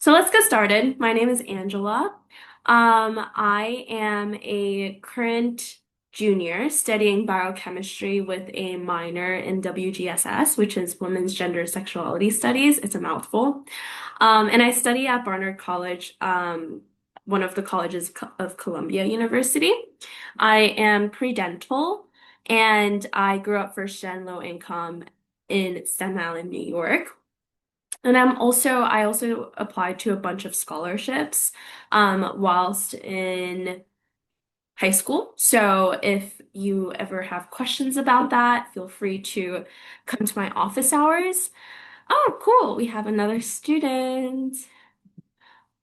So let's get started. My name is Angela. I am a current junior studying biochemistry with a minor in WGSS, which is Women's Gender Sexuality Studies. It's a mouthful. And I study at Barnard College, one of the colleges of Columbia University. I am pre-dental, and I grew up first gen low income in Staten Island, New York. And I also applied to a bunch of scholarships whilst in high school. So if you ever have questions about that, feel free to come to my office hours. Oh, cool. We have another student.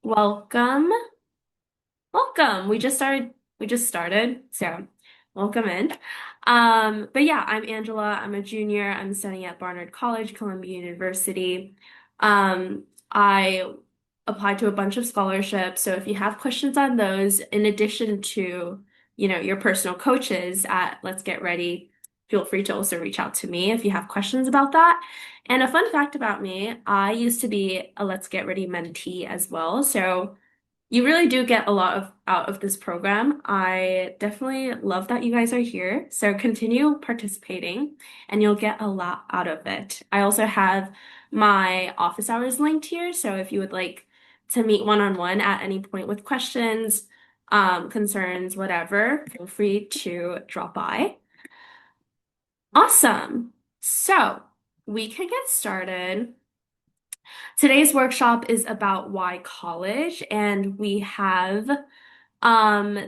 Welcome. Welcome. We just started. So welcome in. But yeah, I'm Angela. I'm a junior. I'm studying at Barnard College, Columbia University. I applied to a bunch of scholarships. So if you have questions on those, in addition to, your personal coaches at Let's Get Ready, feel free to also reach out to me if you have questions about that. And a fun fact about me, I used to be a Let's Get Ready mentee as well. So you really do get a lot of out of this program. I definitely love that you guys are here. So continue participating and you'll get a lot out of it. I also have my office hours linked here. So if you would like to meet one-on-one at any point with questions, concerns, whatever, feel free to drop by. Awesome. So we can get started. Today's workshop is about why college, and we have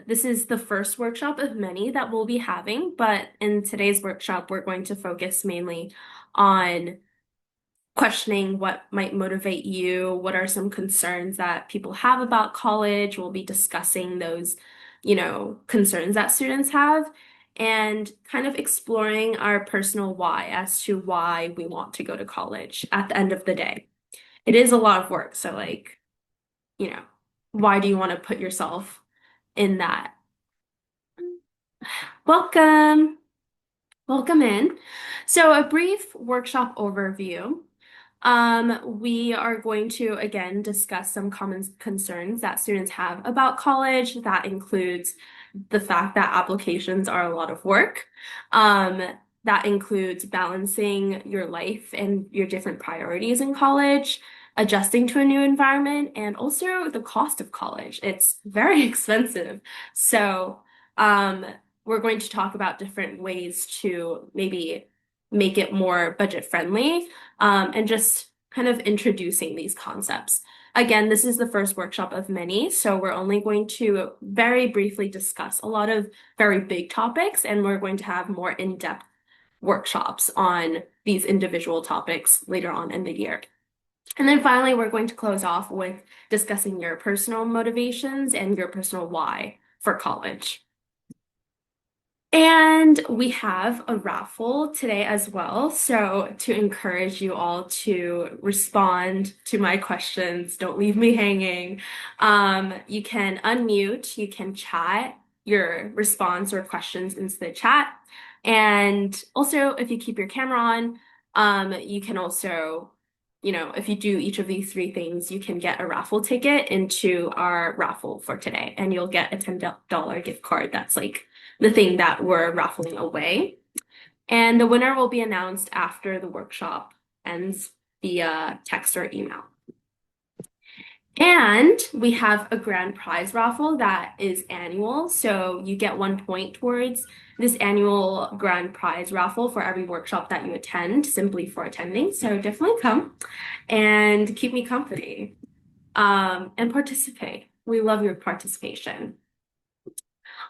this is the first workshop of many that we'll be having, but in today's workshop, we're going to focus mainly on questioning what might motivate you, what are some concerns that people have about college. We'll be discussing those, concerns that students have, and kind of exploring our personal why as to why we want to go to college at the end of the day. It is a lot of work. So like, you know, why do you want to put yourself in that? Welcome. Welcome in. So a brief workshop overview. We are going to again discuss some common concerns that students have about college. That includes the fact that applications are a lot of work. Um, that includes balancing your life and your different priorities in college, adjusting to a new environment, and also the cost of college. It's very expensive. So, um, we're going to talk about different ways to maybe make it more budget friendly, and just kind of introducing these concepts. Again, this is the first workshop of many, so we're only going to very briefly discuss a lot of very big topics, and we're going to have more in-depth workshops on these individual topics later on in the year. And then finally, we're going to close off with discussing your personal motivations and your personal why for college. And we have a raffle today as well. So to encourage you all to respond to my questions, don't leave me hanging. You can unmute, you can chat your response or questions into the chat. And also, if you keep your camera on, you can also, if you do each of these three things, you can get a raffle ticket into our raffle for today, and you'll get a $10 gift card. That's like the thing that we're raffling away. And the winner will be announced after the workshop ends via text or email. And we have a grand prize raffle that is annual. So you get 1 point towards this annual grand prize raffle for every workshop that you attend, simply for attending. So definitely come and keep me company, and participate. We love your participation.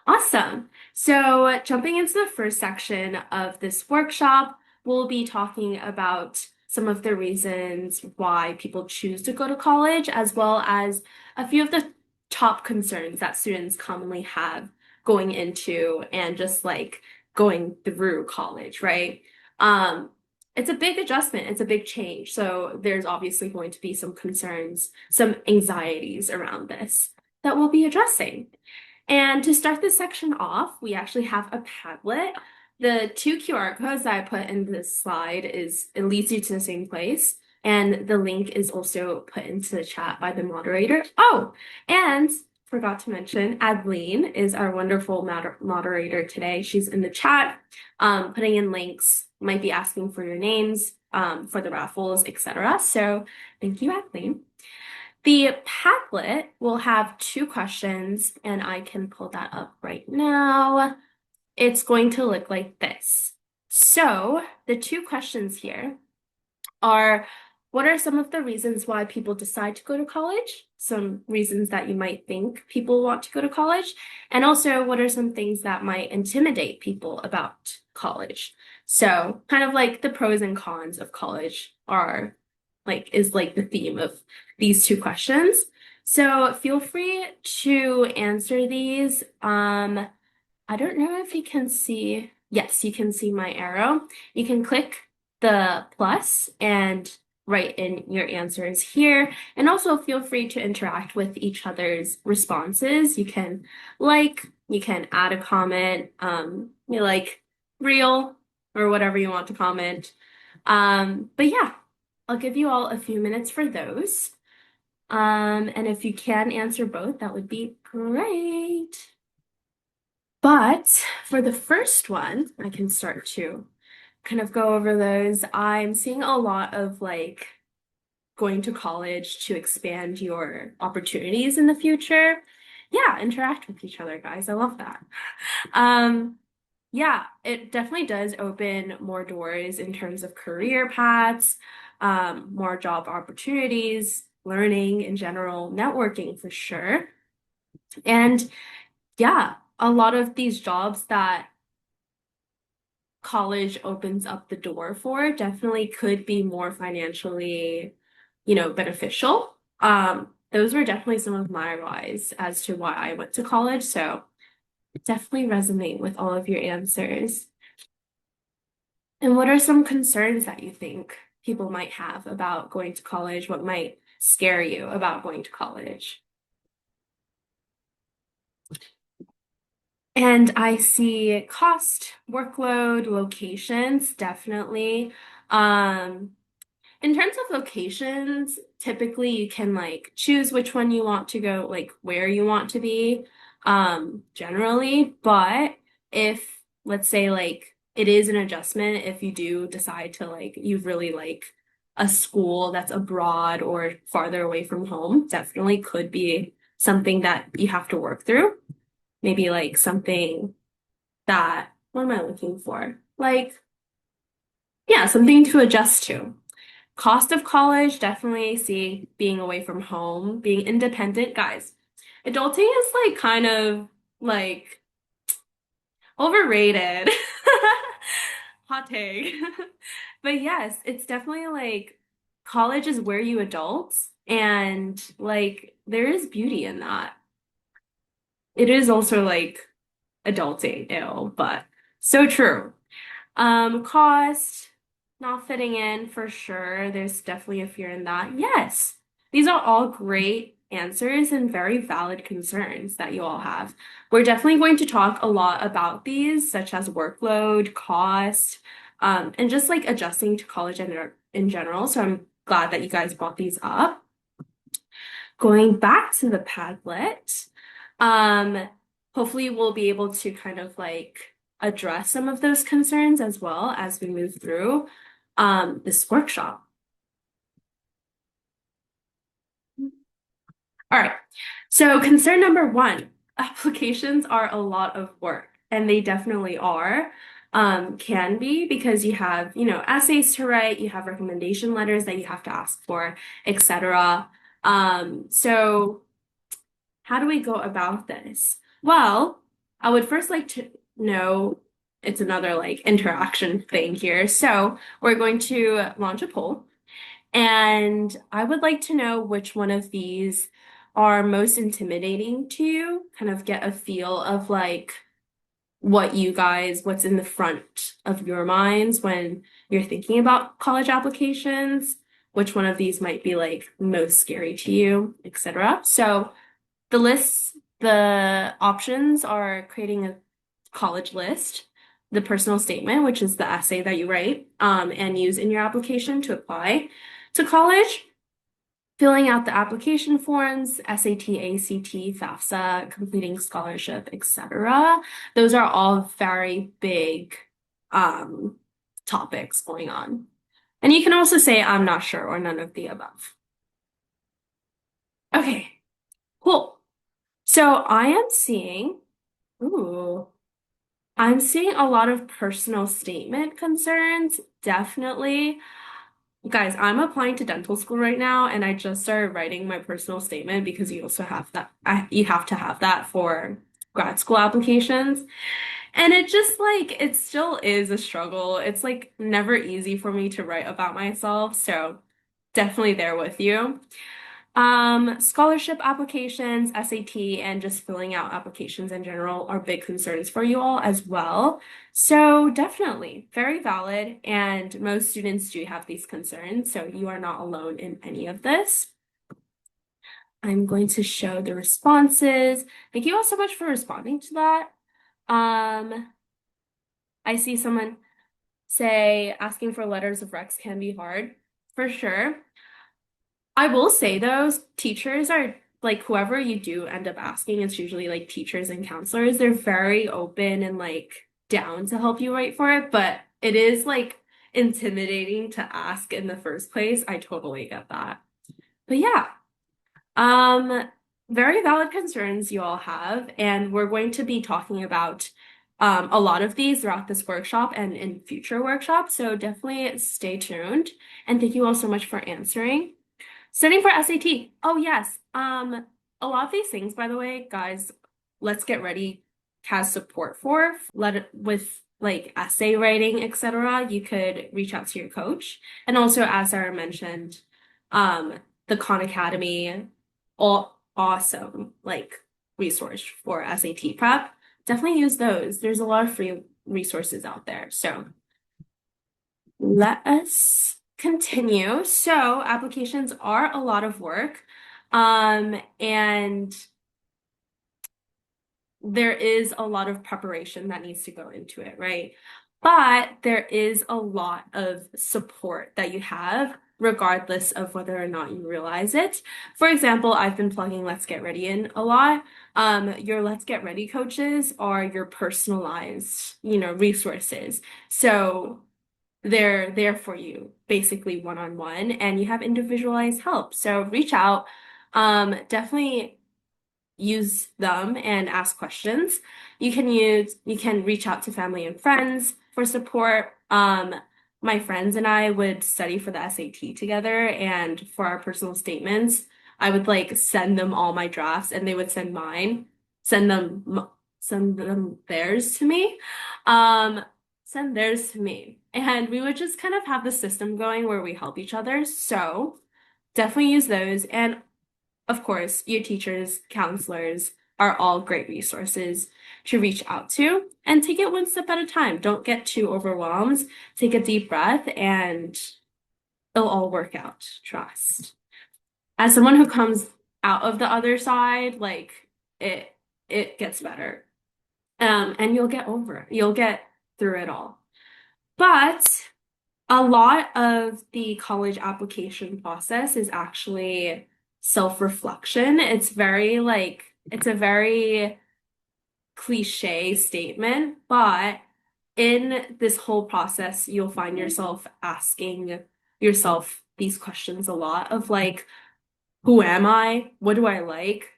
Awesome. So jumping into the first section of this workshop, we'll be talking about some of the reasons why people choose to go to college, as well as a few of the top concerns that students commonly have going into and just like going through college, right? It's a big adjustment, it's a big change. So there's obviously going to be some concerns, some anxieties around this that we'll be addressing. And to start this section off, we actually have a Padlet. The two QR codes that I put in this slide it leads you to the same place, And the link is also put into the chat by the moderator. Oh, and forgot to mention, Adeline is our wonderful moderator today. She's in the chat, putting in links, might be asking for your names, for the raffles, etc. So thank you, Adeline. The Padlet will have two questions, and I can pull that up right now. It's going to look like this. So the two questions here are, what are some of the reasons why people decide to go to college? Some reasons that you might think people want to go to college. And also, what are some things that might intimidate people about college? So kind of like the pros and cons of college is like the theme of these two questions. So feel free to answer these. I don't know if you can see. Yes, you can see my arrow. You can click the plus and write in your answers here. And also feel free to interact with each other's responses. You can add a comment, you like real or whatever you want to comment. But yeah, I'll give you all a few minutes for those. And if you can answer both, that would be great. But for the first one, I can start to kind of go over those. I'm seeing a lot of like going to college to expand your opportunities in the future. Yeah, interact with each other, guys. I love that. Um, yeah, it definitely does open more doors in terms of career paths, more job opportunities, learning in general, networking for sure. And yeah, a lot of these jobs that college opens up the door for definitely could be more financially, beneficial. Those were definitely some of my whys as to why I went to college. So definitely resonate with all of your answers. And what are some concerns that you think people might have about going to college? What might scare you about going to college? And I see cost, workload, locations, definitely. Um, In terms of locations, typically you can like choose which one you want to go, like where you want to be, generally. But if, let's say, like it is an adjustment, if you do decide to like, you really like a school that's abroad or farther away from home, definitely could be something that you have to work through. Maybe like something that, what am I looking for? Like, yeah, something to adjust to. Cost of college, definitely see being away from home, being independent. Guys, adulting is like kind of like overrated. Hot take. But yes, it's definitely like college is where you adult, and like there is beauty in that. It is also like adulting, ill, but so true. Cost, not fitting in for sure. There's definitely a fear in that. Yes, these are all great answers and very valid concerns that you all have. We're definitely going to talk a lot about these, such as workload, cost, and just like adjusting to college in general. So I'm glad that you guys brought these up. Going back to the Padlet, um, hopefully we'll be able to kind of like address some of those concerns as well as we move through this workshop. All right. So concern number one, applications are a lot of work, and they definitely are. Can be because you have, essays to write, you have recommendation letters that you have to ask for, etc. So how do we go about this? Well, I would first like to know it's another like interaction thing here. So we're going to launch a poll, and I would like to know which one of these are most intimidating to you, kind of get a feel of like what's in the front of your minds when you're thinking about college applications, which one of these might be like most scary to you, etc. So the options are creating a college list, the personal statement, which is the essay that you write and use in your application to apply, to college. Filling out the application forms, SAT, ACT, FAFSA, completing scholarship, etc. Those are all very big um, topics going on. And you can also say, I'm not sure, or none of the above. Okay, cool. So ooh, I'm seeing a lot of personal statement concerns, definitely. Guys, I'm applying to dental school right now, and I just started writing my personal statement because you also have that. You have to have that for grad school applications. And it just like, it still is a struggle. It's like never easy for me to write about myself. So definitely there with you. Scholarship applications, SAT, and just filling out applications in general are big concerns for you all as well. So definitely very valid. And most students do have these concerns. So you are not alone in any of this. I'm going to show the responses. Thank you all so much for responding to that. I see someone say asking for letters of recs can be hard, for sure. I will say though, teachers are like whoever you do end up asking, it's usually like teachers and counselors. They're very open and like down to help you write for it, but it is like intimidating to ask in the first place. I totally get that. But yeah, um, very valid concerns you all have, and we're going to be talking about a lot of these throughout this workshop and in future workshops. So definitely stay tuned. And thank you all so much for answering. Studying for SAT. Oh yes. A lot of these things, by the way, guys, Let's Get Ready has support for. Let it with like essay writing, etc. You could reach out to your coach. And also, as Sarah mentioned, the Khan Academy, all awesome like resource for SAT prep. Definitely use those. There's a lot of free resources out there. So let us continue. So applications are a lot of work. And there is a lot of preparation that needs to go into it, right? But there is a lot of support that you have, regardless of whether or not you realize it. For example, I've been plugging Let's Get Ready in a lot. Your Let's Get Ready coaches are your personalized, resources. So they're there for you, basically one-on-one, and you have individualized help. So reach out. Definitely use them and ask questions. You can reach out to family and friends for support. My friends and I would study for the SAT together, and for our personal statements, I would like send them all my drafts and they would send mine, send them send them theirs to me. Um, Send theirs to me. And we would just kind of have the system going where we help each other. So definitely use those. And of course, your teachers, counselors are all great resources to reach out to and take it one step at a time. Don't get too overwhelmed. Take a deep breath and it'll all work out. Trust. As someone who comes out of the other side, like it it gets better. And you'll get over it. You'll get through it all. But a lot of the college application process is actually self-reflection. It's a very cliche statement, but in this whole process, you'll find yourself asking yourself these questions a lot of like, who am I? What do I like?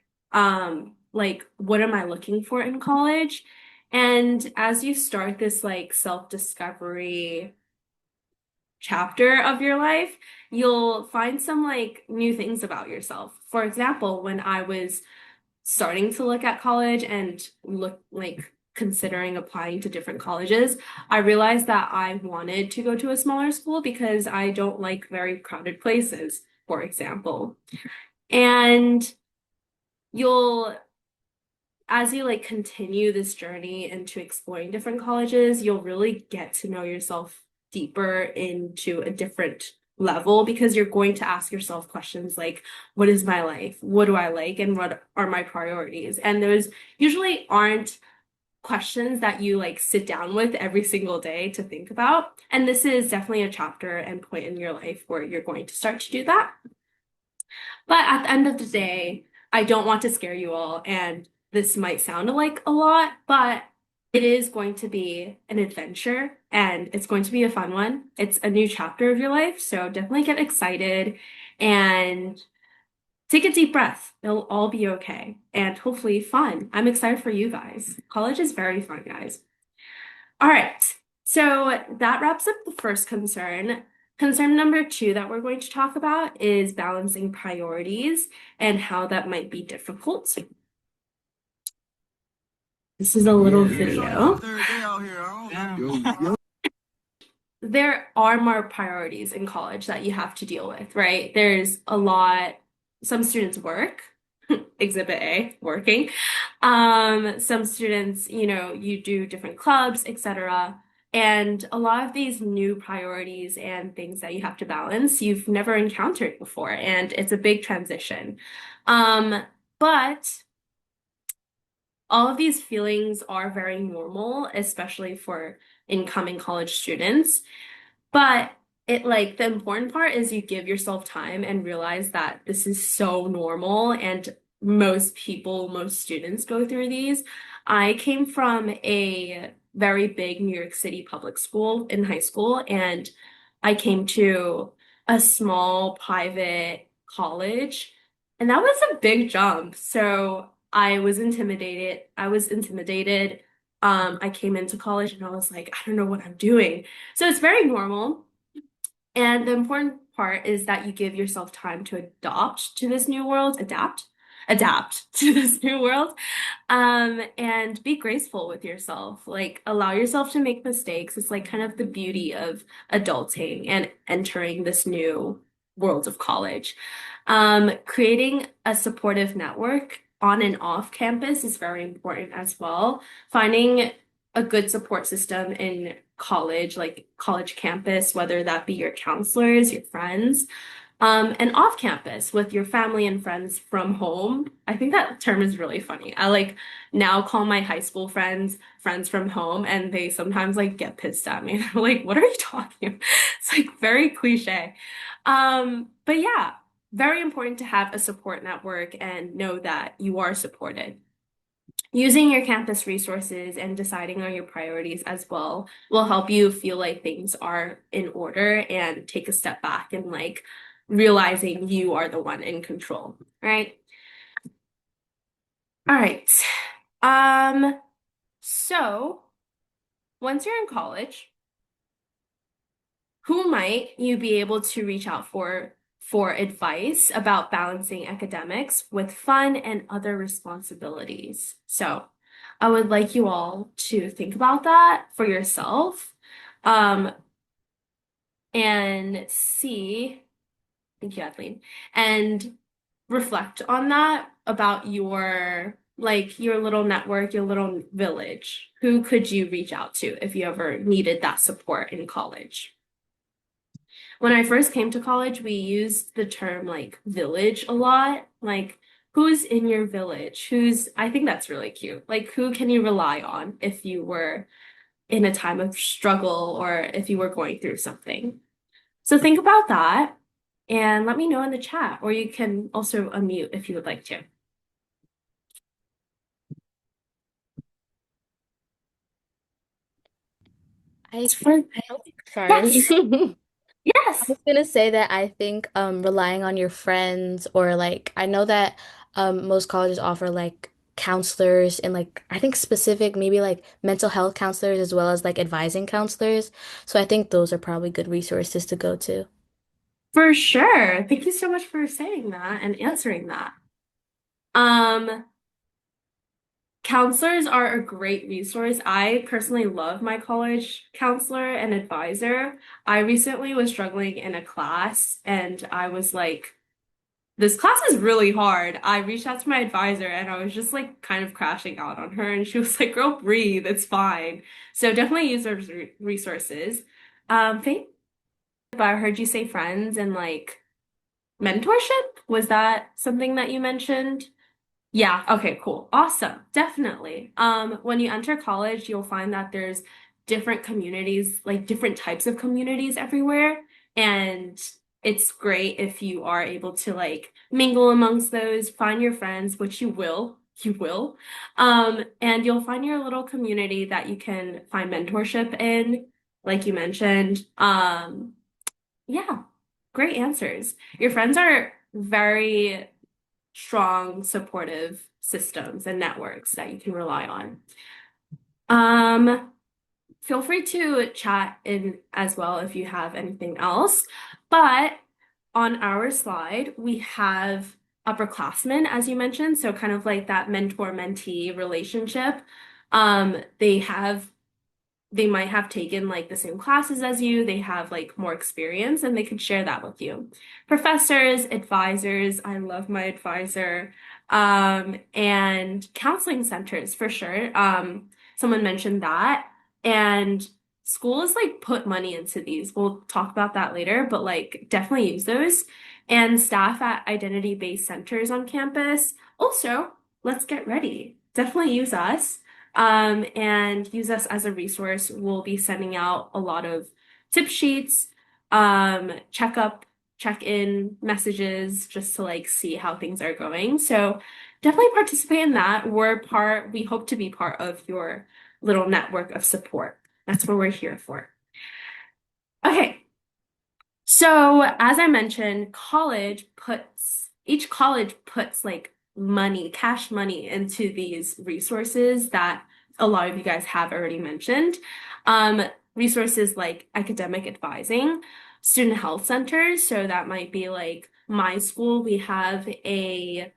Like, what am I looking for in college? And as you start this like self-discovery chapter of your life, you'll find some like new things about yourself. For example, when I was starting to look at college and look like considering applying to different colleges, I realized that I wanted to go to a smaller school because I don't like very crowded places, for example. And you'll as you like continue this journey into exploring different colleges, you'll really get to know yourself deeper into a different level because you're going to ask yourself questions like, what is my life? What do I like? And what are my priorities? And those usually aren't questions that you like sit down with every single day to think about. And this is definitely a chapter and point in your life where you're going to start to do that. But at the end of the day, I don't want to scare you all, and this might sound like a lot, but it is going to be an adventure and it's going to be a fun one. It's a new chapter of your life, so definitely get excited and take a deep breath. It'll all be okay and hopefully fun. I'm excited for you guys. College is very fun, guys. All right. So that wraps up the first concern. Concern number two that we're going to talk about is balancing priorities and how that might be difficult. This is a little video. There are more priorities in college that you have to deal with, right? There's a lot, some students work, exhibit A, working. Some students, you do different clubs, etc. And a lot of these new priorities and things that you have to balance, you've never encountered before, and it's a big transition. But all of these feelings are very normal, especially for incoming college students. But it like the important part is you give yourself time and realize that this is so normal and most people, most students go through these. I came from a very big New York City public school in high school, and I came to a small private college, and that was a big jump. So I was intimidated. I came into college and I was like, I don't know what I'm doing. So it's very normal. And the important part is that you give yourself time to adopt to this new world, adapt to this new world, and be graceful with yourself. Like, allow yourself to make mistakes. It's like kind of the beauty of adulting and entering this new world of college. Creating a supportive network on and off campus is very important as well. Finding a good support system in college, like college campus, whether that be your counselors, your friends, and off campus with your family and friends from home. I think that term is really funny. I like now call my high school friends friends from home, and they sometimes like get pissed at me. I'm like, what are you talking about? It's like very cliche. But yeah, very important to have a support network and know that you are supported. Using your campus resources and deciding on your priorities as well will help you feel like things are in order and take a step back and like realizing you are the one in control, right? All right. Um, so once you're in college, who might you be able to reach out for advice about balancing academics with fun and other responsibilities? So I would like you all to think about that for yourself, um, and see, thank you, Kathleen, and reflect on that about your like your little network, your little village. Who could you reach out to if you ever needed that support in college? When I first came to college, we used the term like village a lot. Like, who's in your village? I think that's really cute. Like, who can you rely on if you were in a time of struggle or if you were going through something? So think about that and let me know in the chat, or you can also unmute if you would like to. I For sorry. yes, I yes, was gonna say that I think relying on your friends or like I know that most colleges offer like counselors and like I think specific maybe like mental health counselors as well as like advising counselors. So I think those are probably good resources to go to. for sure. Thank you so much for saying that and answering that. Um, Counselors are a great resource. I personally love my college counselor and advisor. I recently was struggling in a class and I was like, this class is really hard. I reached out to my advisor and I was just like kind of crashing out on her and she was like, girl, breathe, it's fine. So definitely use those resources. Faith, but I heard you say friends and like mentorship. Was that something that you mentioned? Yeah, okay, cool. Awesome. Definitely. When you enter college, you'll find that there's different communities, like different types of communities everywhere. And it's great if you are able to like mingle amongst those, find your friends, which you will. And you'll find your little community that you can find mentorship in, like you mentioned. Yeah, great answers. Your friends are very strong, supportive systems and networks that you can rely on. Um, Feel free to chat in as well if you have anything else. But on our slide, we have upperclassmen, as you mentioned, so kind of like that mentor-mentee relationship. They have they might have taken like the same classes as you, they have like more experience, and they could share that with you. Professors, advisors, I love my advisor, and counseling centers for sure. Someone mentioned that, and schools like put money into these. We'll talk about that later, but like definitely use those. And staff at identity-based centers on campus. Also, let's get ready. Definitely use us and use us as a resource. We'll be sending out a lot of tip sheets, check-in messages just to like see how things are going. So definitely participate in that. We hope to be part of your little network of support. That's what we're here for. Okay, so as I mentioned, each college puts like money, cash money into these resources that a lot of you guys have already mentioned. Um, Resources like academic advising, student health centers. So that might be like my school, we have a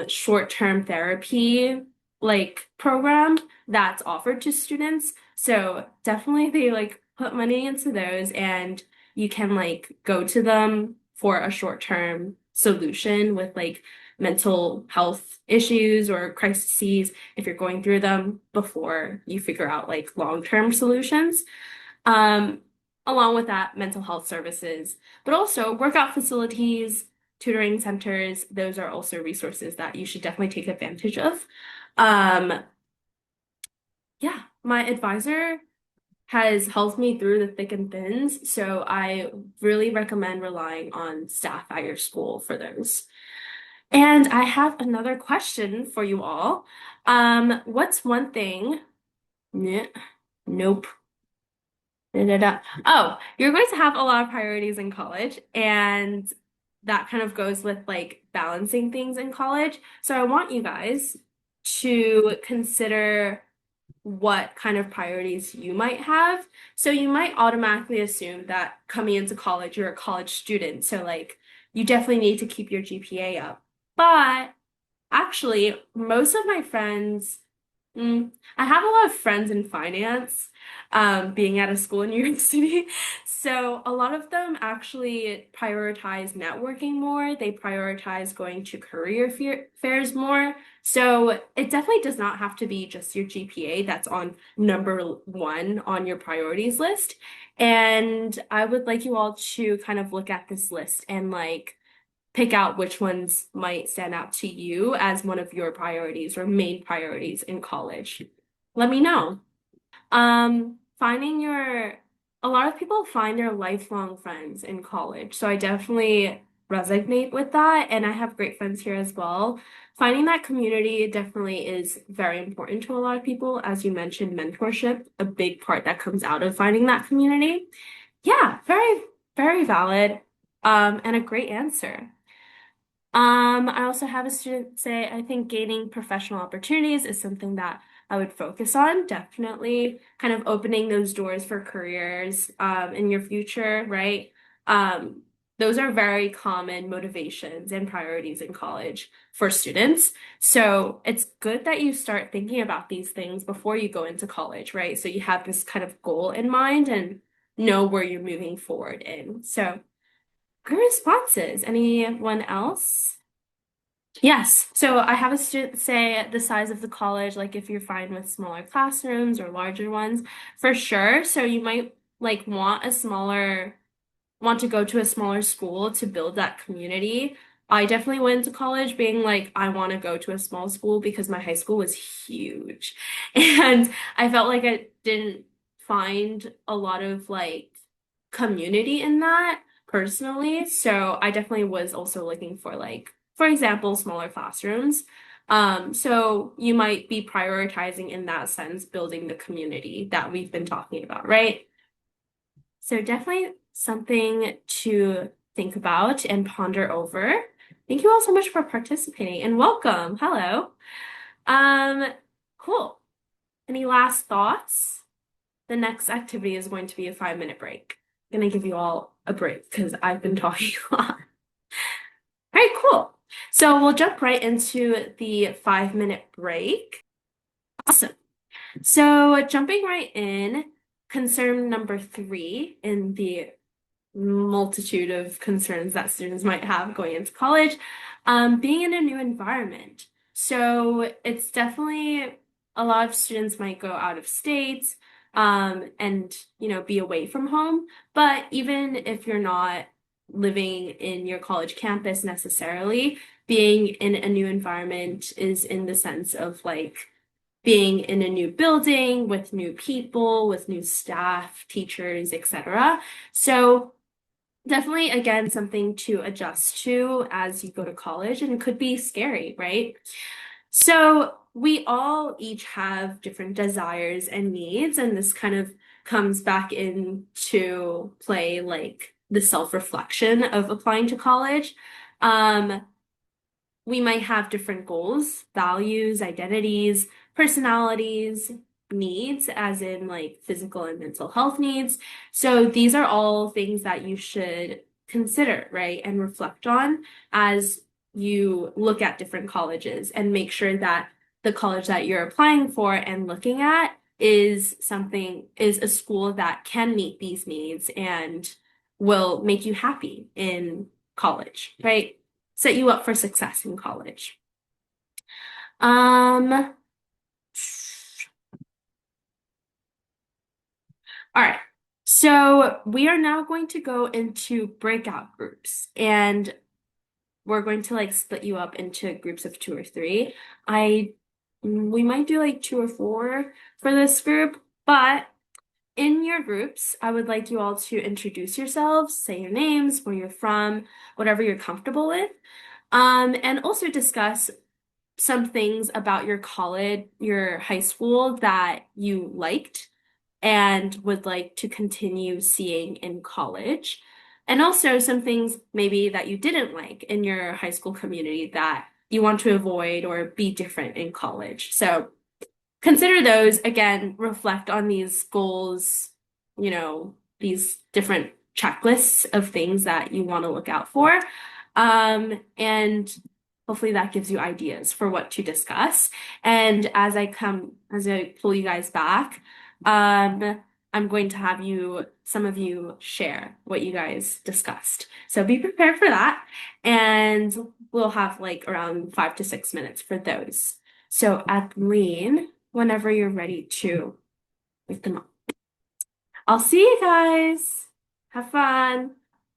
short-term therapy like program that's offered to students. So definitely they like put money into those, and you can like go to them for a short-term solution with like mental health issues or crises if you're going through them before you figure out like long-term solutions. Um, Along with that, mental health services, but also workout facilities, tutoring centers, those are also resources that you should definitely take advantage of. Um, yeah, my advisor has helped me through the thick and thins. So I really recommend relying on staff at your school for those. And I have another question for you all. What's one thing? Nah, nope. Da, da, da. Oh, you're going to have a lot of priorities in college, and that kind of goes with like balancing things in college. So I want you guys to consider what kind of priorities you might have. So you might automatically assume that coming into college, you're a college student. So like you definitely need to keep your GPA up. But actually, most of my friends, I have a lot of friends in finance, being at a school in New York City. So a lot of them actually prioritize networking more. They prioritize going to fairs more. So it definitely does not have to be just your GPA that's on number 1 on your priorities list. And I would like you all to kind of look at this list and like pick out which ones might stand out to you as one of your priorities or main priorities in college. Let me know. Finding a lot of people find their lifelong friends in college. So I definitely resonate with that. And I have great friends here as well. Finding that community definitely is very important to a lot of people. As you mentioned, mentorship, a big part that comes out of finding that community. Yeah, very, very valid. And a great answer. I also have a student say, I think gaining professional opportunities is something that I would focus on, definitely kind of opening those doors for careers in your future, right? Um, those are very common motivations and priorities in college for students. So it's good that you start thinking about these things before you go into college, right? So you have this kind of goal in mind and know where you're moving forward in. So good responses. Anyone else? Yes. So I have a student say the size of the college, like if you're fine with smaller classrooms or larger ones, for sure. So you might like want to go to a smaller school to build that community. I definitely went to college being like, I want to go to a small school because my high school was huge. And I felt like I didn't find a lot of like community in that personally. So I definitely was also looking for like, for example, smaller classrooms. So you might be prioritizing in that sense, building the community that we've been talking about, right? So definitely something to think about and ponder over. Thank you all so much for participating and welcome. Hello. Um, cool. Any last thoughts? The next activity is going to be a 5-minute break. I'm gonna give you all a break because I've been talking a lot. All right, cool. So we'll jump right into the 5-minute break. Awesome. So jumping right in, concern number 3 in the multitude of concerns that students might have going into college, being in a new environment. So it's definitely a lot of students might go out of state, and be away from home. But even if you're not living in your college campus necessarily, being in a new environment is in the sense of like being in a new building with new people, with new staff, teachers, etc. So definitely, again, something to adjust to as you go to college, and it could be scary, right? So, we all each have different desires and needs, and this kind of comes back into play like the self-reflection of applying to college. Um, we might have different goals, values, identities, personalities, needs, as in like physical and mental health needs. So these are all things that you should consider, right? And reflect on as you look at different colleges and make sure that the college that you're applying for and looking at is a school that can meet these needs and will make you happy in college, right? Set you up for success in college. All right. So we are now going to go into breakout groups and we're going to like split you up into groups of 2 or 3. I we might do like 2 or 4 for this group, but in your groups, I would like you all to introduce yourselves, say your names, where you're from, whatever you're comfortable with, and also discuss some things about your college, your high school that you liked and would like to continue seeing in college. And also some things maybe that you didn't like in your high school community that you want to avoid or be different in college. So consider those again, reflect on these goals, these different checklists of things that you want to look out for. And hopefully that gives you ideas for what to discuss. And as I pull you guys back, I'm going to have some of you share what you guys discussed. So be prepared for that. And we'll have like around 5 to 6 minutes for those. So, Adeline, whenever you're ready to wake them up. I'll see you guys. Have fun.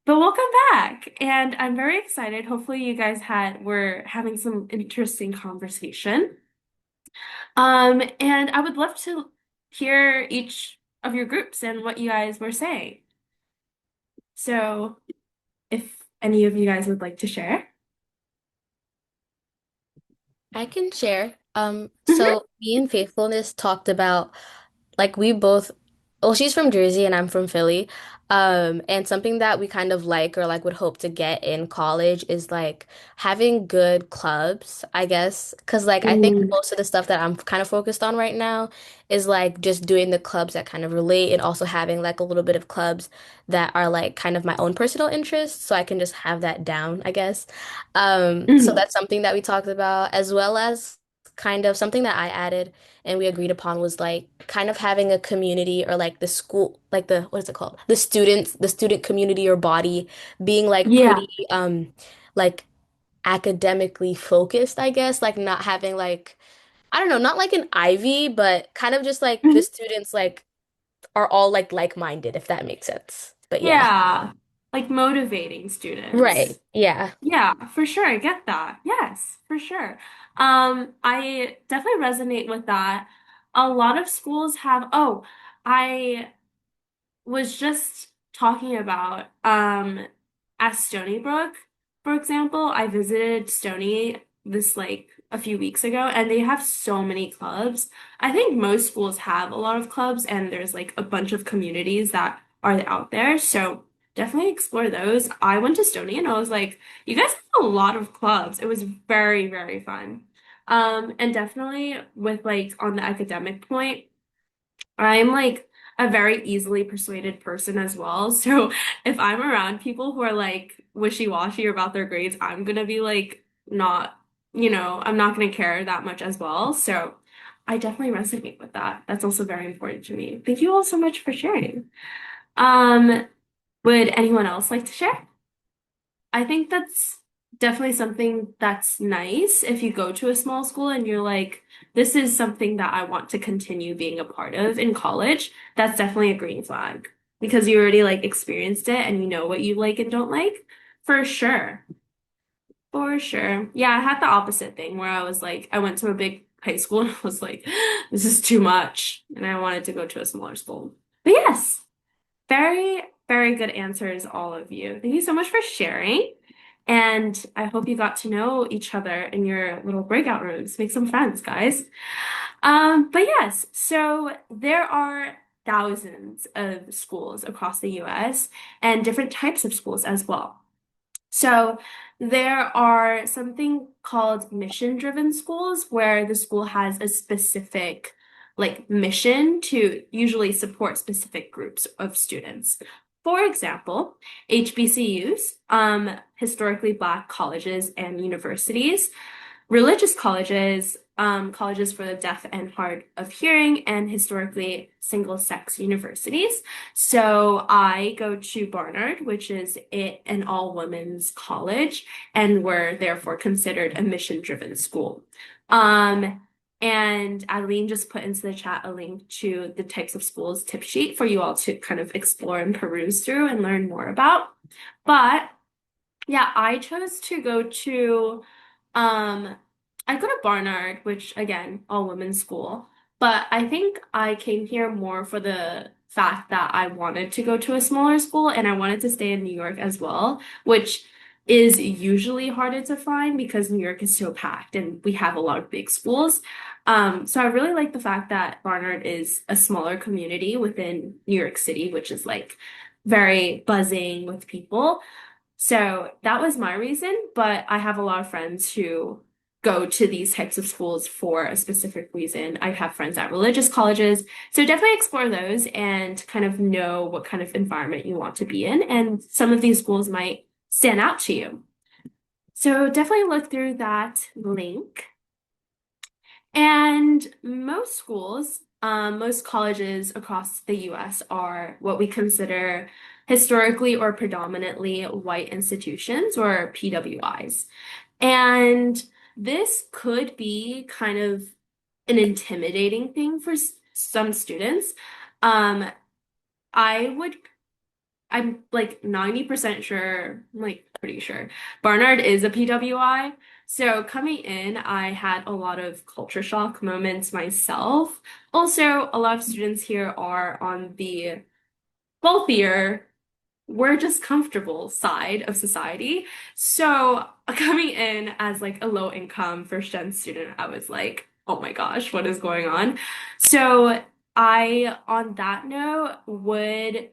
But welcome back. And I'm very excited. Hopefully you guys were having some interesting conversation. And I would love to hear each of your groups and what you guys were saying. So, if any of you guys would like to share. I can share. Mhm. So me and Faithfulness talked about like we both, well, she's from Jersey and I'm from Philly. And something that we kind of like or like would hope to get in college is like having good clubs, I guess. Because like I think Mm, most of the stuff that I'm kind of focused on right now is like just doing the clubs that kind of relate and also having like a little bit of clubs that are like kind of my own personal interests. So I can just have that down, I guess. So mhm. that's something that we talked about, as well as kind of something that I added and we agreed upon was like kind of having a community or like the school, like the, what is it called? The student community or body being like Yeah. pretty, like academically focused, I guess, like not having like, I don't know, not like an Ivy, but kind of just like the Mhm. students like are all like like-minded, if that makes sense. But yeah. Yeah. like motivating students. Right. Yeah. Yeah, for sure. I get that. Yes, for sure. I definitely resonate with that. A lot of schools have, I was just talking about at Stony Brook, for example. I visited Stony this like a few weeks ago, and they have so many clubs. I think most schools have a lot of clubs, and there's like a bunch of communities that are out there. So definitely explore those. I went to Stony and I was like, you guys have a lot of clubs. It was very, very fun. And definitely with like on the academic point. I'm like a very easily persuaded person as well. So if I'm around people who are like wishy-washy about their grades, I'm gonna be like not, I'm not gonna care that much as well. So I definitely resonate with that. That's also very important to me. Thank you all so much for sharing. Um, would anyone else like to share? I think that's definitely something that's nice if you go to a small school and you're like, this is something that I want to continue being a part of in college. That's definitely a green flag because you already like experienced it and you know what you like and don't like. For sure. For sure. Yeah, I had the opposite thing where I was like, I went to a big high school and I was like, this is too much. And I wanted to go to a smaller school. But yes. Very, very good answers, all of you. Thank you so much for sharing. And I hope you got to know each other in your little breakout rooms. Make some friends, guys. But yes, so there are thousands of schools across the US and different types of schools as well. So there are something called mission-driven schools where the school has a specific like mission to usually support specific groups of students. For example, HBCUs, historically Black colleges and universities, religious colleges, colleges for the deaf and hard of hearing, and historically single-sex universities. So I go to Barnard, which is an all-women's college, and we're therefore considered a mission-driven school. Um, and Adeline just put into the chat a link to the types of schools tip sheet for you all to kind of explore and peruse through and learn more about. But yeah, I chose to go to um I go to Barnard, which again, all women's school, but I think I came here more for the fact that I wanted to go to a smaller school and I wanted to stay in New York as well, which is usually harder to find because New York is so packed and we have a lot of big schools. So I really like the fact that Barnard is a smaller community within New York City, which is like very buzzing with people. So that was my reason, but I have a lot of friends who go to these types of schools for a specific reason. I have friends at religious colleges, so definitely explore those and kind of know what kind of environment you want to be in. And some of these schools might stand out to you. So definitely look through that link. And most schools, most colleges across the US are what we consider historically or predominantly white institutions or PWIs. And this could be kind of an intimidating thing for some students. Um, I would I'm like 90% sure, I'm like pretty sure. Barnard is a PWI. So coming in, I had a lot of culture shock moments myself. Also, a lot of students here are on the wealthier, we're just comfortable side of society. So coming in as like a low income first gen student, I was like, oh my gosh, what is going on? So I, on that note, would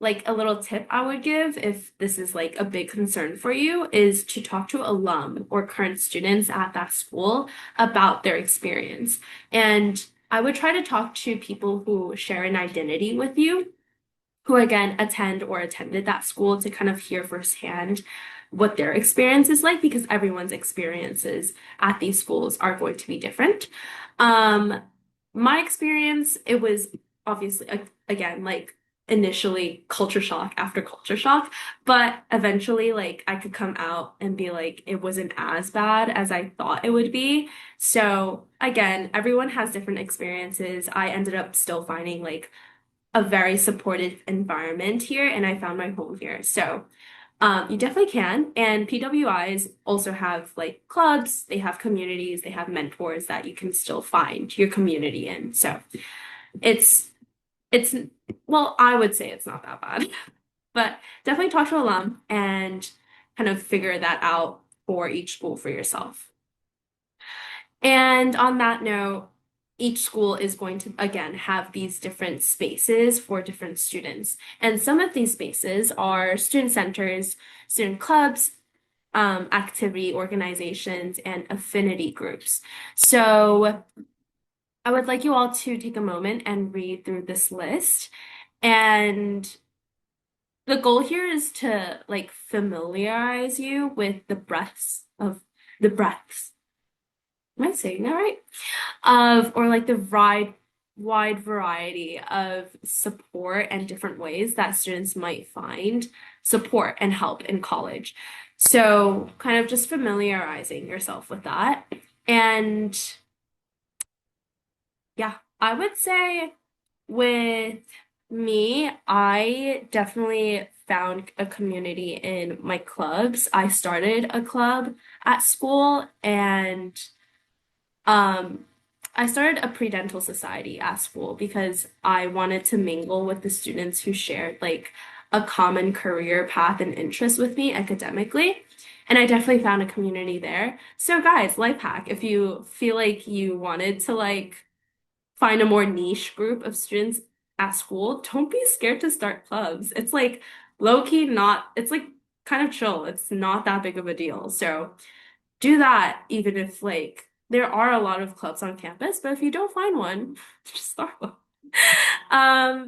like a little tip I would give if this is like a big concern for you is to talk to alum or current students at that school about their experience. And I would try to talk to people who share an identity with you, who again attend or attended that school to kind of hear firsthand what their experience is like because everyone's experiences at these schools are going to be different. Um, my experience, it was obviously again like initially culture shock after culture shock, but eventually like I could come out and be like it wasn't as bad as I thought it would be. So again, everyone has different experiences. I ended up still finding like a very supportive environment here, and I found my home here. So you definitely can. And PWIs also have like clubs, they have communities, they have mentors that you can still find your community in. So it's it's well, I would say it's not that bad, but definitely talk to alum and kind of figure that out for each school for yourself. And on that note, each school is going to, again, have these different spaces for different students. And some of these spaces are student centers, student clubs, activity organizations, and affinity groups. So I would like you all to take a moment and read through this list. And the goal here is to like familiarize you with the breaths. Am I saying that right? Of or like the wide variety of support and different ways that students might find support and help in college. So kind of just familiarizing yourself with that. And yeah, I would say with me, I definitely found a community in my clubs. I started a club at school and um, I started a pre-dental society at school because I wanted to mingle with the students who shared like a common career path and interest with me academically. And I definitely found a community there. So guys, life hack, if you feel like you wanted to like find a more niche group of students at school, don't be scared to start clubs. It's like low key not, it's like kind of chill. It's not that big of a deal. So do that even if like there are a lot of clubs on campus, but if you don't find one, just start one.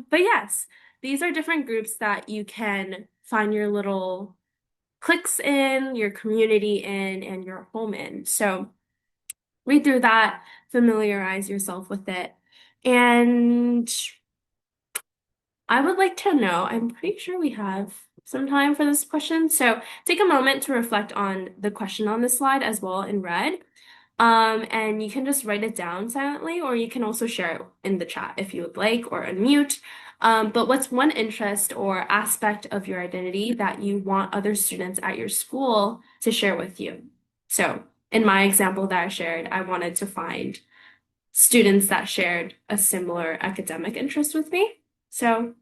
But yes, these are different groups that you can find your little cliques in, your community in, and your home in. So read through that, familiarize yourself with it. And I would like to know, I'm pretty sure we have some time for this question. So take a moment to reflect on the question on this slide as well in red. And you can just write it down silently, or you can also share it in the chat if you would like, or unmute. But what's one interest or aspect of your identity that you want other students at your school to share with you? So in my example that I shared, I wanted to find students that shared a similar academic interest with me. So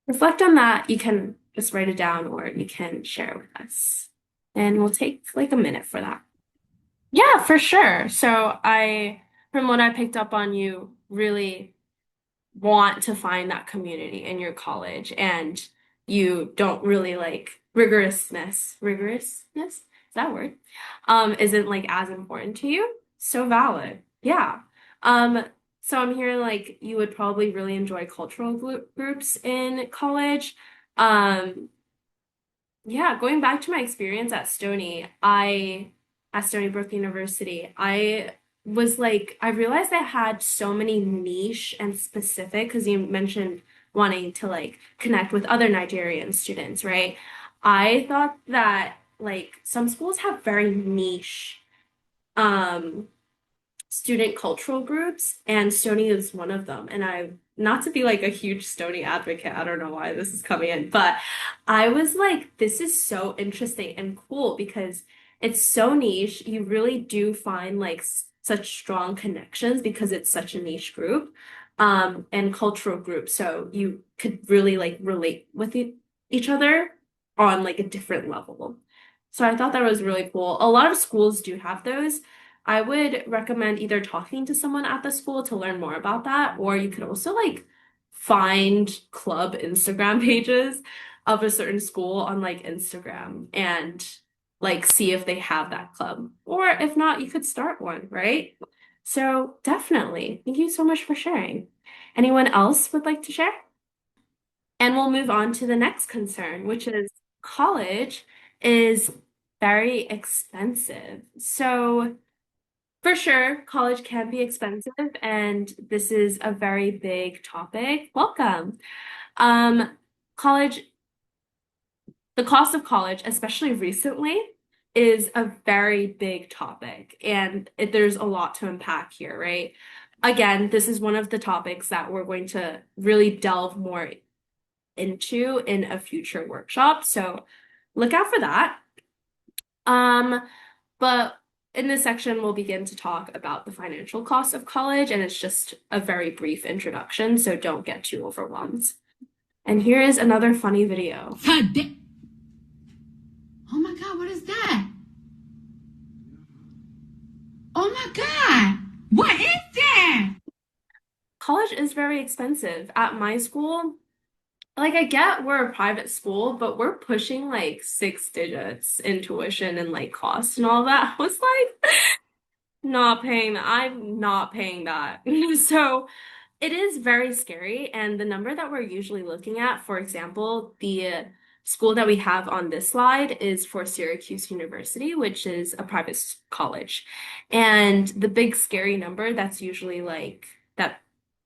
reflect on that. You can just write it down or you can share it with us. And we'll take like a minute for that. Yeah, for sure. So from what I picked up on, you really want to find that community in your college and you don't really like rigorousness, is that a word? Isn't like as important to you. So valid. Yeah. Um, so I'm hearing like you would probably really enjoy cultural groups in college. Um, yeah, going back to my experience at Stony Brook University, I was like, I realized I had so many niche and specific, because you mentioned wanting to like connect with other Nigerian students, right? I thought that like some schools have very niche um student cultural groups, and Stony is one of them. And I, not to be like a huge Stony advocate, I don't know why this is coming in, but I was like, this is so interesting and cool because it's so niche. You really do find like such strong connections because it's such a niche group, and cultural group. So you could really like relate with each other on like a different level. So I thought that was really cool. A lot of schools do have those. I would recommend either talking to someone at the school to learn more about that, or you could also like find club Instagram pages of a certain school on like Instagram and like see if they have that club. Or if not, you could start one, right? So definitely. Thank you so much for sharing. Anyone else would like to share? And we'll move on to the next concern, which is college is very expensive. So for sure, college can be expensive, and this is a very big topic. Welcome. Um, college, the cost of college, especially recently, is a very big topic, and there's a lot to unpack here, right? again, this is one of the topics that we're going to really delve more into in a future workshop. So look out for that. Um, but in this section, we'll begin to talk about the financial cost of college, and it's just a very brief introduction, so don't get too overwhelmed. And here is another funny video. Oh my God, what is that? Oh my God, what is that? College is very expensive. At my school, like I get we're a private school, but we're pushing like six digits in tuition and like cost and all that. I was like, not paying that. I'm not paying that. So it is very scary. And the number that we're usually looking at, for example, the school that we have on this slide is for Syracuse University, which is a private college. And the big scary number that's usually like that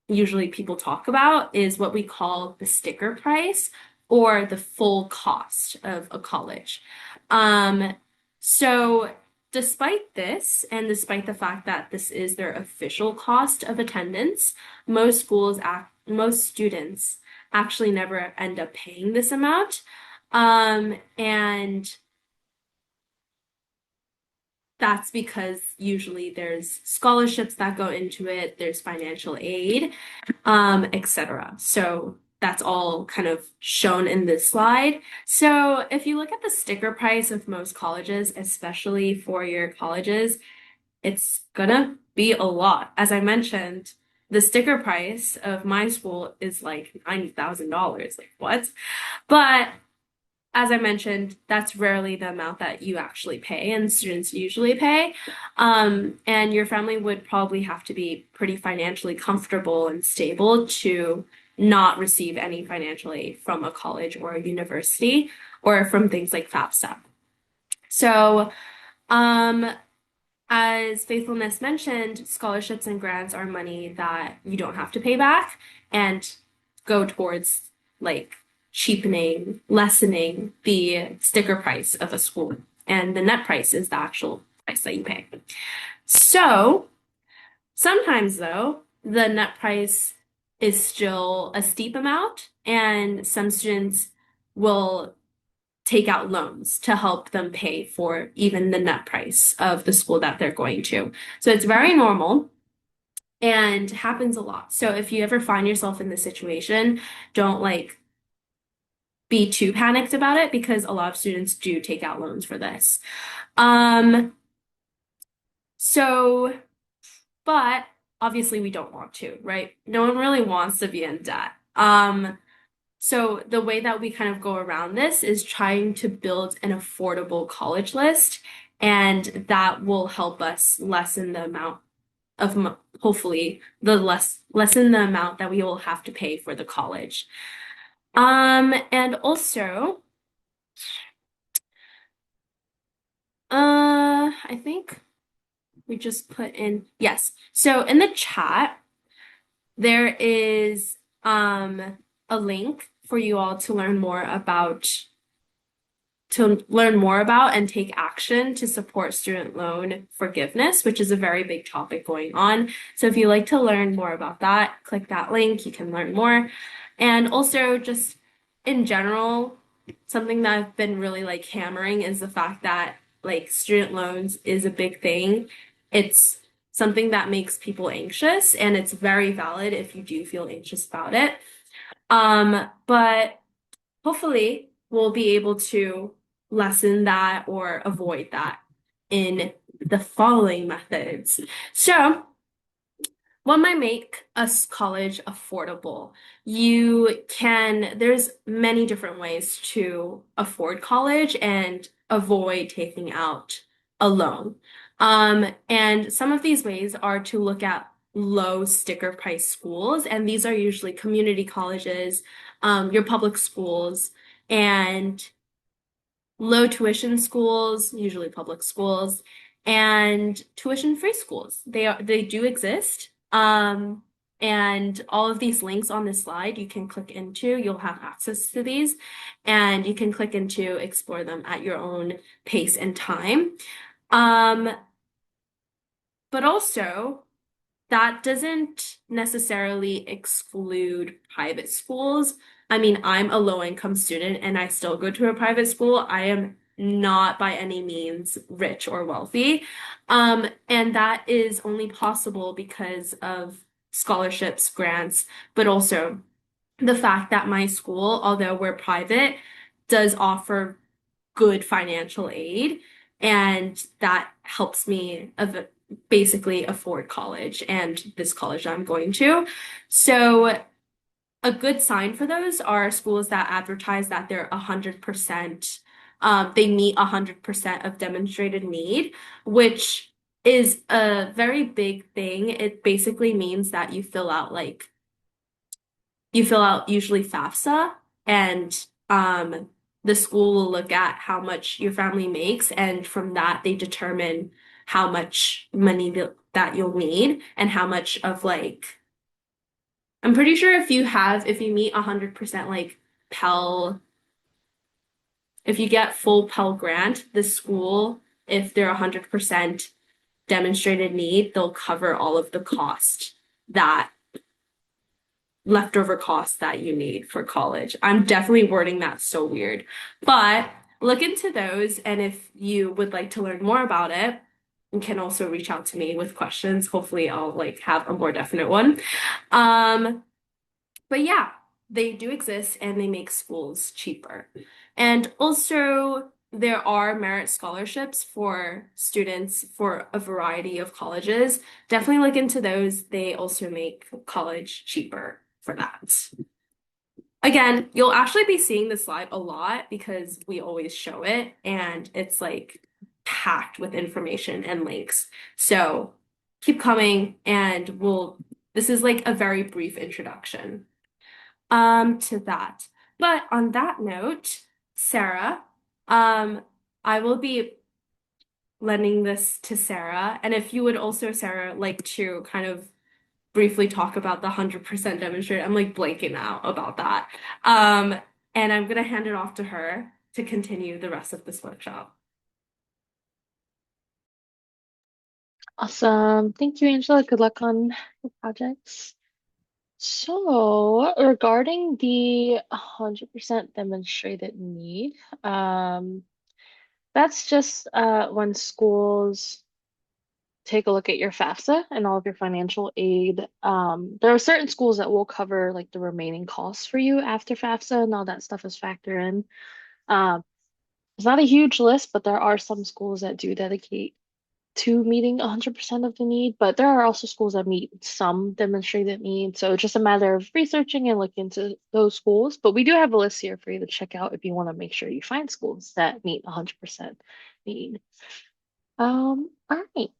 usually people talk about is what we call the sticker price or the full cost of a college. Um, so despite this, and despite the fact that this is their official cost of attendance, most students actually never end up paying this amount. And that's because usually there's scholarships that go into it, there's financial aid, etc. So that's all kind of shown in this slide. So if you look at the sticker price of most colleges, especially four-year colleges, it's gonna be a lot. As I mentioned, the sticker price of my school is like $90,000. Like what? But as I mentioned, that's rarely the amount that you actually pay and students usually pay. And your family would probably have to be pretty financially comfortable and stable to not receive any financial aid from a college or a university or from things like FAFSA. So, um, as Faithfulness mentioned, scholarships and grants are money that you don't have to pay back and go towards like cheapening, lessening the sticker price of a school. And the net price is the actual price that you pay. So sometimes, though, the net price is still a steep amount, and some students will take out loans to help them pay for even the net price of the school that they're going to. So it's very normal and happens a lot. So if you ever find yourself in this situation, don't like be too panicked about it because a lot of students do take out loans for this. Um, so, but obviously we don't want to, right? No one really wants to be in debt. So the way that we kind of go around this is trying to build an affordable college list, and that will help us lessen the amount of hopefully the lessen the amount that we will have to pay for the college. And also, I think we just put in yes. So in the chat, there is a link for you all to learn more about and take action to support student loan forgiveness, which is a very big topic going on. So if you'd like to learn more about that, click that link, you can learn more. And also just in general, something that I've been really like hammering is the fact that like student loans is a big thing. It's something that makes people anxious, and it's very valid if you do feel anxious about it. But hopefully we'll be able to lessen that or avoid that in the following methods. So, what might make a college affordable? There's many different ways to afford college and avoid taking out a loan. And some of these ways are to look at low sticker price schools, and these are usually community colleges, your public schools, and low tuition schools, usually public schools, and tuition-free schools. They do exist. And all of these links on this slide you can click into. You'll have access to these, and you can click into explore them at your own pace and time. But also, that doesn't necessarily exclude private schools. I mean, I'm a low-income student and I still go to a private school. I am not by any means rich or wealthy. And that is only possible because of scholarships, grants, but also the fact that my school, although we're private, does offer good financial aid, and that helps me basically afford college and this college I'm going to. So a good sign for those are schools that advertise that they're 100%, they meet 100% of demonstrated need, which is a very big thing. It basically means that you fill out usually FAFSA, and the school will look at how much your family makes, and from that they determine how much money that you'll need and how much of like I'm pretty sure if you meet 100% like Pell, if you get full Pell Grant, the school, if they're 100% demonstrated need, they'll cover all of the cost that leftover costs that you need for college. I'm definitely wording that so weird, but look into those. And if you would like to learn more about it, you can also reach out to me with questions. Hopefully, I'll like have a more definite one. Um, but yeah, they do exist and they make schools cheaper. And also, there are merit scholarships for students for a variety of colleges. Definitely look into those. They also make college cheaper for that. Again, you'll actually be seeing this slide a lot because we always show it and it's like packed with information and links. So keep coming and this is like a very brief introduction to that. But on that note, Sarah, um, I will be lending this to Sarah. And if you would also, Sarah, like to kind of briefly talk about the 100% demonstrate, I'm like blanking out about that. Um, and I'm gonna hand it off to her to continue the rest of this workshop. Awesome. Thank you, Angela. Good luck on your projects. So, regarding the 100% demonstrated need, um, that's just when schools take a look at your FAFSA and all of your financial aid. There are certain schools that will cover like the remaining costs for you after FAFSA and all that stuff is factored in. Um, it's not a huge list, but there are some schools that do dedicate to meeting 100% of the need, but there are also schools that meet some demonstrated need. So it's just a matter of researching and looking into those schools. But we do have a list here for you to check out if you want to make sure you find schools that meet 100% need. All right.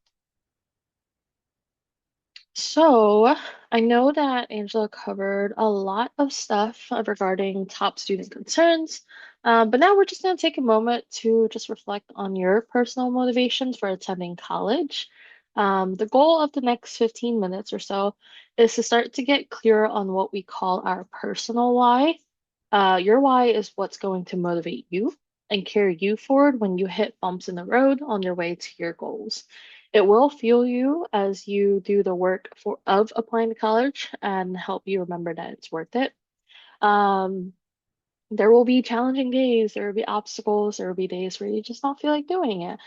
So I know that Angela covered a lot of stuff regarding top student concerns, but now we're just going to take a moment to just reflect on your personal motivations for attending college. The goal of the next 15 minutes or so is to start to get clearer on what we call our personal why. Your why is what's going to motivate you and carry you forward when you hit bumps in the road on your way to your goals. It will fuel you as you do the work of applying to college and help you remember that it's worth it. Um, there will be challenging days, there will be obstacles, there will be days where you just don't feel like doing it.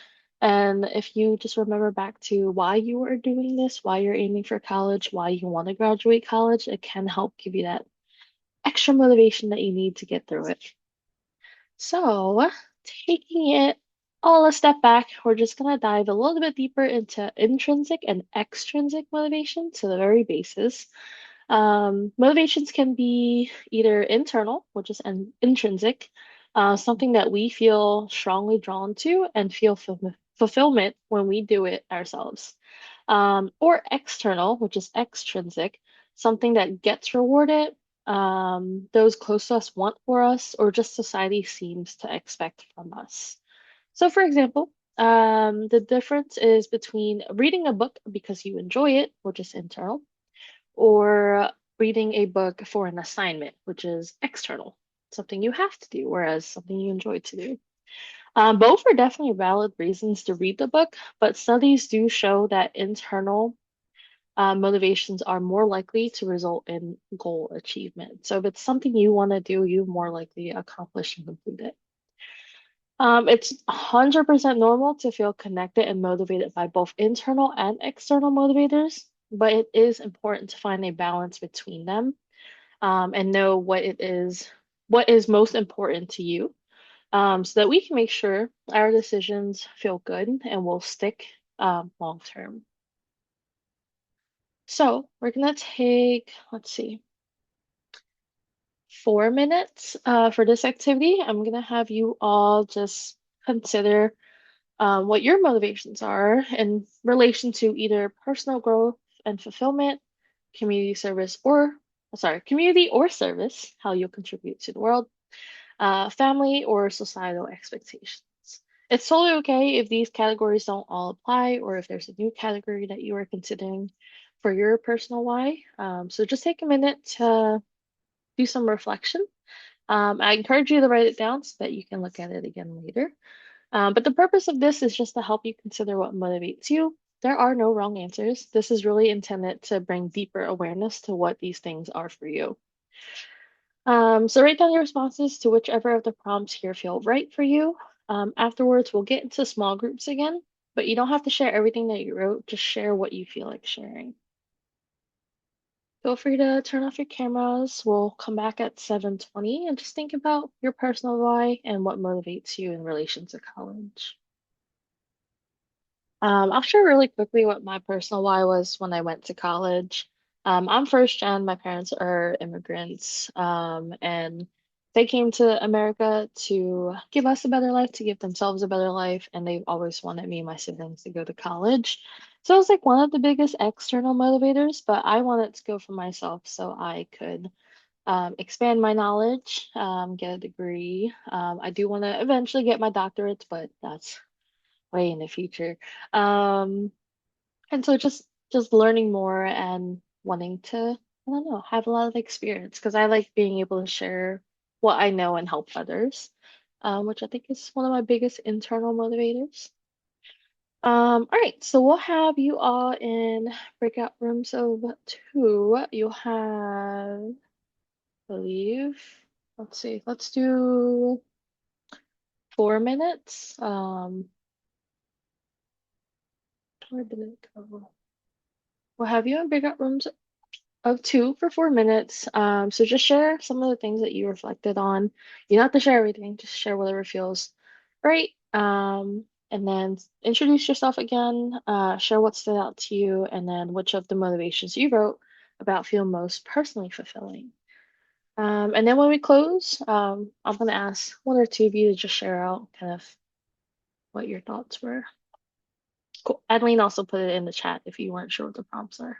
And if you just remember back to why you are doing this, why you're aiming for college, why you want to graduate college, it can help give you that extra motivation that you need to get through it. So, taking it all a step back, we're just going to dive a little bit deeper into intrinsic and extrinsic motivation to the very basis. Motivations can be either internal, which is an intrinsic, something that we feel strongly drawn to and feel fulfillment when we do it ourselves. Or external, which is extrinsic, something that gets rewarded, those close to us want for us, or just society seems to expect from us. So, for example, the difference is between reading a book because you enjoy it, which is internal, or reading a book for an assignment, which is external, something you have to do, whereas something you enjoy to do. Both are definitely valid reasons to read the book, but studies do show that internal motivations are more likely to result in goal achievement. So if it's something you want to do, you're more likely to accomplish and complete it. It's 100% normal to feel connected and motivated by both internal and external motivators, but it is important to find a balance between them, and know what is most important to you, so that we can make sure our decisions feel good and will stick long term. So we're gonna take, let's see, 4 minutes for this activity. I'm gonna have you all just consider what your motivations are in relation to either personal growth and fulfillment, community service, or community or service, how you'll contribute to the world, family or societal expectations. It's totally okay if these categories don't all apply or if there's a new category that you are considering for your personal why. So just take a minute to do some reflection. I encourage you to write it down so that you can look at it again later. But the purpose of this is just to help you consider what motivates you. There are no wrong answers. This is really intended to bring deeper awareness to what these things are for you. So write down your responses to whichever of the prompts here feel right for you. Afterwards, we'll get into small groups again, but you don't have to share everything that you wrote. Just share what you feel like sharing. Feel free to turn off your cameras. We'll come back at 7:20 and just think about your personal why and what motivates you in relation to college. I'll share really quickly what my personal why was when I went to college. I'm first gen, my parents are immigrants, and they came to America to give us a better life, to give themselves a better life, and they've always wanted me and my siblings to go to college. So it was like one of the biggest external motivators, but I wanted to go for myself so I could expand my knowledge, get a degree. I do want to eventually get my doctorate, but that's way in the future. Um, and so just learning more and wanting to, I don't know, have a lot of experience because I like being able to share what I know and help others, which I think is one of my biggest internal motivators. All right, so we'll have you all in breakout rooms of two. You'll have, I believe, let's see, let's do 4 minutes. Where did it go? We'll have you in breakout rooms of two for 4 minutes. So just share some of the things that you reflected on. You don't have to share everything, just share whatever feels right. And then introduce yourself again, share what stood out to you, and then which of the motivations you wrote about feel most personally fulfilling. And then when we close, I'm gonna ask one or two of you to just share out kind of what your thoughts were. Cool. Adeline also put it in the chat if you weren't sure what the prompts are.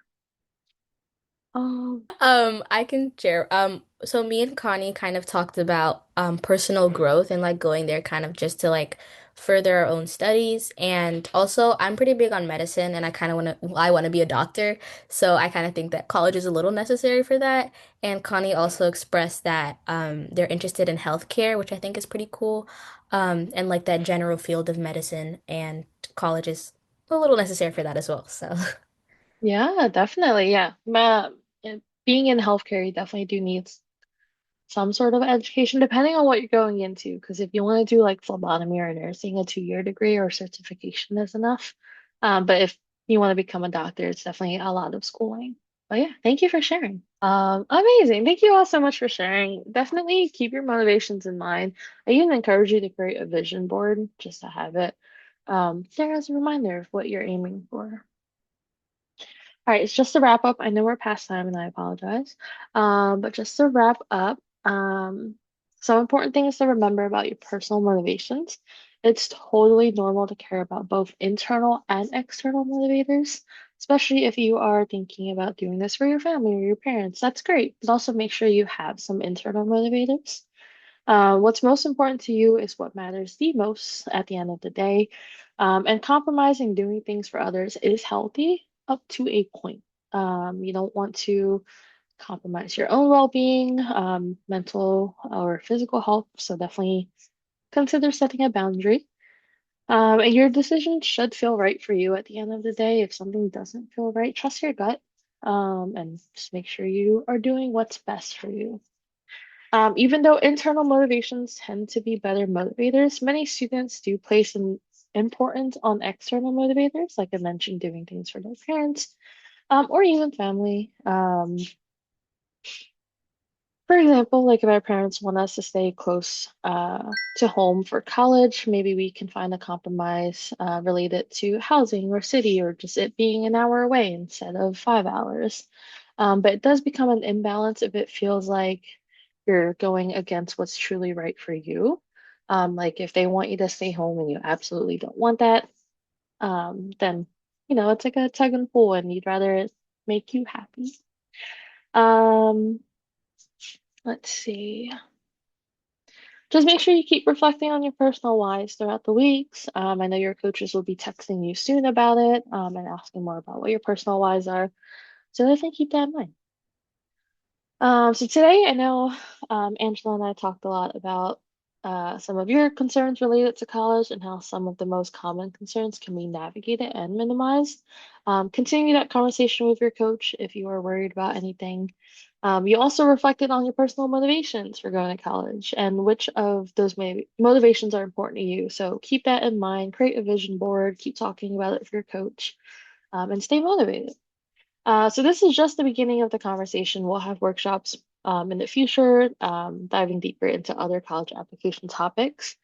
Um, I can share. So me and Connie kind of talked about personal growth and like going there kind of just to like further our own studies. And also I'm pretty big on medicine and I kind of I want to be a doctor. So I kind of think that college is a little necessary for that. And Connie also expressed that they're interested in healthcare, which I think is pretty cool. And like that general field of medicine and college is a little necessary for that as well. So Yeah, definitely. Yeah. Being in healthcare, you definitely do need some sort of education, depending on what you're going into. Because if you want to do like phlebotomy or nursing, a 2-year degree or certification is enough. But if you want to become a doctor, it's definitely a lot of schooling. But yeah, thank you for sharing. Amazing. Thank you all so much for sharing. Definitely keep your motivations in mind. I even encourage you to create a vision board just to have it there as a reminder of what you're aiming for. All right, it's just to wrap up. I know we're past time and I apologize. But just to wrap up, some important things to remember about your personal motivations. It's totally normal to care about both internal and external motivators, especially if you are thinking about doing this for your family or your parents. That's great, but also make sure you have some internal motivators. What's most important to you is what matters the most at the end of the day. And compromising doing things for others is healthy up to a point. You don't want to compromise your own well-being, mental or physical health. So definitely consider setting a boundary. And your decision should feel right for you at the end of the day. If something doesn't feel right, trust your gut. and just make sure you are doing what's best for you. Even though internal motivations tend to be better motivators, many students do place an importance on external motivators, like I mentioned, doing things for their parents, or even family. For example, like if our parents want us to stay close to home for college, maybe we can find a compromise related to housing or city or just it being an hour away instead of 5 hours. But it does become an imbalance if it feels like you're going against what's truly right for you. Like if they want you to stay home and you absolutely don't want that, then it's like a tug and pull and you'd rather it make you happy. Um, let's see. Just make sure you keep reflecting on your personal whys throughout the weeks. I know your coaches will be texting you soon about it, and asking more about what your personal whys are. So definitely keep that in mind. So today, I know Angela and I talked a lot about some of your concerns related to college and how some of the most common concerns can be navigated and minimized. Continue that conversation with your coach if you are worried about anything. You also reflected on your personal motivations for going to college and which of those motivations are important to you. So keep that in mind, create a vision board, keep talking about it with your coach, and stay motivated. So this is just the beginning of the conversation. We'll have workshops in the future, diving deeper into other college application topics,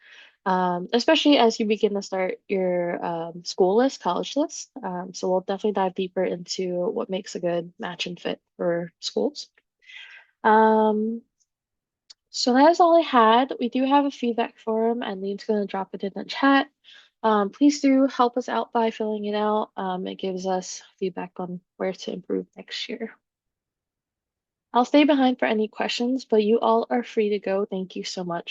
especially as you begin to start your school list, college list. So we'll definitely dive deeper into what makes a good match and fit for schools. Um, so that is all I had. We do have a feedback form, and Lean's going to drop it in the chat. Please do help us out by filling it out. It gives us feedback on where to improve next year. I'll stay behind for any questions, but you all are free to go. Thank you so much.